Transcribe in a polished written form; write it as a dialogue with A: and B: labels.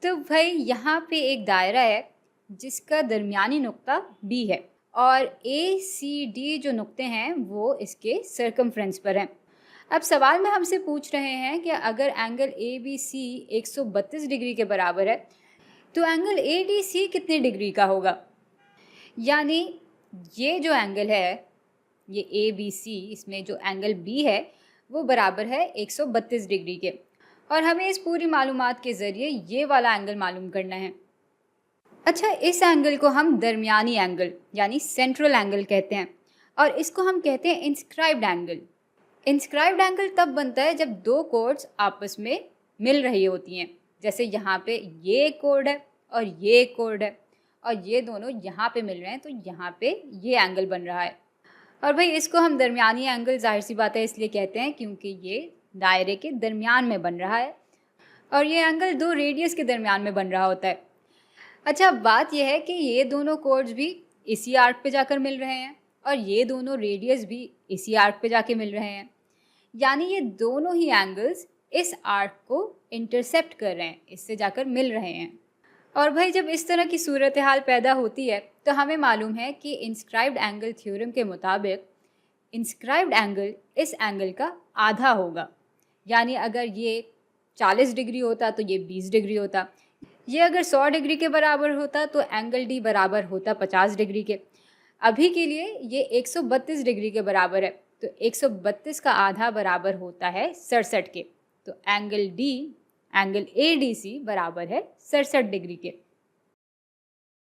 A: तो भाई यहाँ पे एक दायरा है जिसका दरमियानी नुक्ता बी है और ए सी डी जो नुक्ते हैं वो इसके सर्कमफ्रेंस पर हैं। अब सवाल में हमसे पूछ रहे हैं कि अगर angle A B C 132 degree के बराबर है तो एंगल ए डी सी कितने डिग्री का होगा। यानी ये जो एंगल है, ये ए बी सी, इसमें जो एंगल बी है वो बराबर है 132 डिग्री के, और हमें इस पूरी मालूमात के ज़रिए ये वाला एंगल मालूम करना है। अच्छा, इस एंगल को हम दरमियानी एंगल यानी सेंट्रल एंगल कहते हैं और इसको हम कहते हैं इंस्क्राइब्ड एंगल। इंस्क्राइब्ड एंगल तब बनता है जब दो कोड्स आपस में मिल रही होती हैं। जैसे यहाँ पे ये कोड है और ये कोड है और ये दोनों यहाँ पे मिल रहे हैं, तो यहाँ पे ये एंगल बन रहा है। और भाई इसको हम दरमियानी एंगल जाहिर सी बात है इसलिए कहते हैं क्योंकि ये दायरे के दरमियान में बन रहा है और ये एंगल दो रेडियस के दरमियान में बन रहा होता है। अच्छा, बात यह है कि ये दोनों कोड्स भी इसी आर्क पे जाकर मिल रहे हैं और ये दोनों रेडियस भी इसी आर्क पे जाके मिल रहे हैं, यानी ये दोनों ही एंगल्स इस आर्क को इंटरसेप्ट कर रहे हैं, इससे जाकर मिल रहे हैं। और भाई जब इस तरह की सूरत हाल पैदा होती है तो हमें मालूम है कि इंस्क्राइब्ड एंगल थ्योरम के मुताबिक इंस्क्राइब्ड एंगल इस एंगल का आधा होगा। यानी अगर ये 40 डिग्री होता तो ये 20 डिग्री होता, ये अगर 100 डिग्री के बराबर होता तो एंगल डी बराबर होता 50 डिग्री के। अभी के लिए ये 132 डिग्री के बराबर है, तो 132 का आधा बराबर होता है 67 के, तो angle D, angle A D C बराबर है 67 डिग्री के।